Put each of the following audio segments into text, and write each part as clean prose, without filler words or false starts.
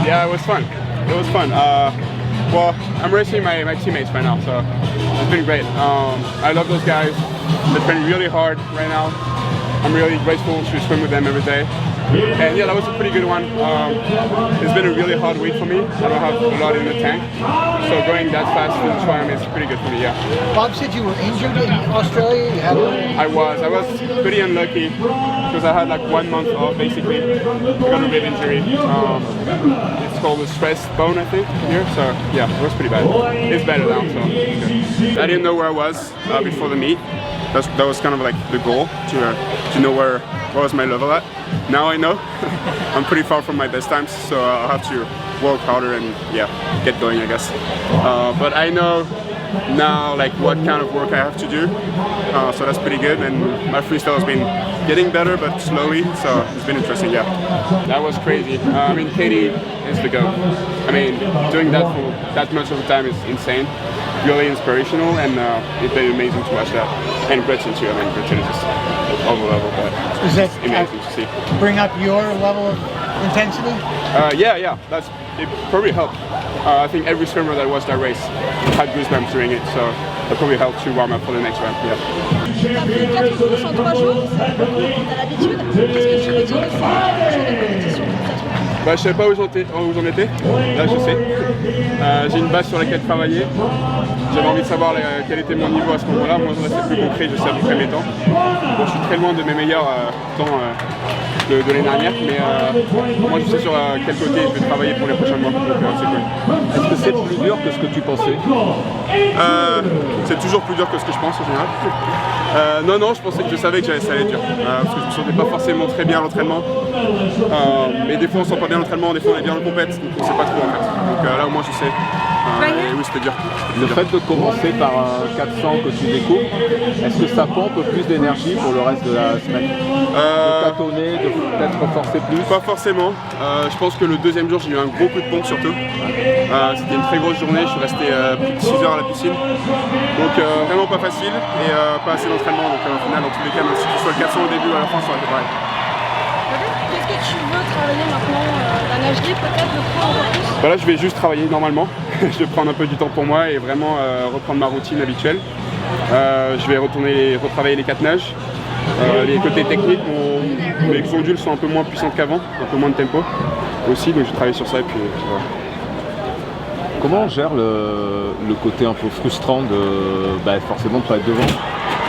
Yeah, it was fun. It was fun. Well, I'm racing my teammates right now, so it's been great. I love those guys. They're training really hard right now. I'm really grateful to swim with them every day. And yeah, that was a pretty good one. It's been a really hard week for me. I don't have a lot in the tank. So going that fast in the Triumph is pretty good for me, yeah. Bob said you were injured in Australia. You had I was pretty unlucky because I had like 1 month off basically. I got a rib injury. It's called a stress bone, I think, here. So yeah, it was pretty bad. It's better now, so it's good. I didn't know where I was before the meet. That was kind of like the goal, to know where was my level at. Now I know. I'm pretty far from my best times, so I'll have to work harder and yeah, get going, I guess. But I know now like what kind of work I have to do, so that's pretty good. And my freestyle has been getting better, but slowly, so it's been interesting, yeah. That was crazy. I mean, Katie is the GOAT. I mean, doing that for that much of the time is insane. Really inspirational, and it's been amazing to watch that. And Gretchen too. I mean, Gretchen is just over level, but it's amazing to see. Bring up your level of intensity? Yeah. It probably helped. I think every swimmer that watched that race had goosebumps during it, so that probably helped to warm up for the next round. Yeah. T'as fait 4 courses en 3 jours, c'est beaucoup, t'as l'habitude. Qu'est-ce que tu veux dire de faire un jour de compétition comme ça? Bah, je savais pas où j'en étais, là je sais. J'ai une base sur laquelle travailler. J'avais envie de savoir quel était mon niveau à ce moment-là. Moi, c'est plus concret, je sais à peu près mes temps. Bon, je suis très loin de mes meilleurs temps de l'année dernière, mais moi je sais sur quel côté je vais travailler pour les prochains mois. Donc c'est cool. Est-ce que c'est plus dur que ce que tu pensais? C'est toujours plus dur que ce que je pense en général. Non, je savais que ça allait être dur, parce que je me sentais pas forcément très bien à l'entraînement. Mais des fois on sent pas bien l'entraînement, des fois on est bien en compète, donc on sait pas trop en fait. Donc là au moins je sais. Et oui, c'était dur. Le fait de commencer par un 400 que tu découvres, est-ce que ça pompe plus d'énergie pour le reste de la semaine? De tâtonner, de peut-être forcer plus? Pas forcément. Je pense que le deuxième jour j'ai eu un gros coup de pompe surtout. C'était une très grosse journée, je suis resté plus de 6 heures à la piscine. Donc vraiment pas facile et pas assez d'entraînement. Donc au final dans tous les cas, même si tu sois le 400 au début ou à la fin, ça aurait été pareil. Qu'est-ce que tu veux travailler maintenant? La nage libre peut-être, le poids encore plus? Là je vais juste travailler normalement. Je vais prendre un peu du temps pour moi et vraiment reprendre ma routine habituelle. Je vais retravailler les 4 nages. Les côtés techniques, mes ondules sont un peu moins puissantes qu'avant, un peu moins de tempo aussi, donc je vais travailler sur ça et puis voilà. Comment on gère le côté un peu frustrant de forcément de pas être devant?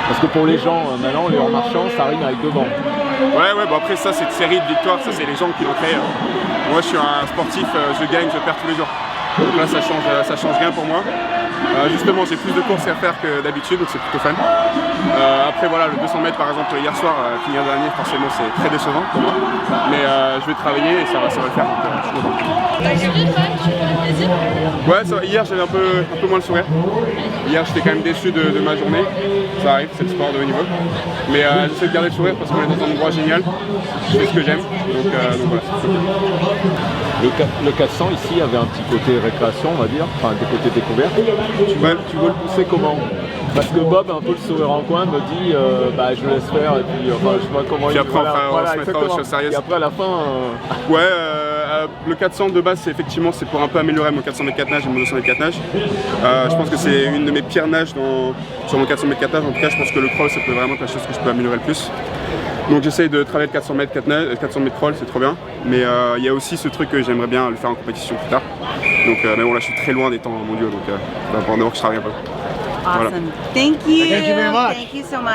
Parce que pour les gens, maintenant, les hors-marchants, ça rime avec devant. Ouais, bon après ça c'est une série de victoires, ça c'est les gens qui l'ont créé. Moi je suis un sportif, je gagne, je perds tous les jours. Donc là ça change rien pour moi. Justement j'ai plus de courses à faire que d'habitude, donc c'est plutôt fun. Après voilà, le 200 mètres par exemple hier soir, finir dernier forcément c'est très décevant pour moi. Mais je vais travailler et ça va le faire. Donc, je suis content. T'as souri quand même? Tu prends du plaisir? Ouais, hier j'avais un peu moins le sourire. Hier j'étais quand même déçu de ma journée. Ça arrive, c'est le sport de haut niveau. Mais j'essaie de garder le sourire parce qu'on est dans un endroit génial. Je fais ce que j'aime. Donc voilà, c'est cool. Le 400 ici avait un petit côté récréation, on va dire, enfin des côtés découvertes. Tu veux le pousser comment? Parce que Bob, un peu le sourire en coin, me dit je laisse faire et puis enfin, je vois comment puis après on se mettra aux choses sérieuses. Et après à la fin... Ouais, le 400 de base c'est pour un peu améliorer mon 400 mètres 4 nages et mon 200 mètres 4 nages. Je pense que c'est une de mes pires nages sur mon 400 mètres 4 nages. En tout cas je pense que le crawl c'est vraiment la chose que je peux améliorer le plus. Donc j'essaye de travailler le 400 mètres 400 mètres crawl, c'est trop bien. Mais il y a aussi ce truc que j'aimerais bien le faire en compétition plus tard. Donc mais bon là je suis très loin des temps mondiaux, donc il va falloir que je travaille un peu. Awesome. Voilà. Thank you. Thank you very much. Thank you so much.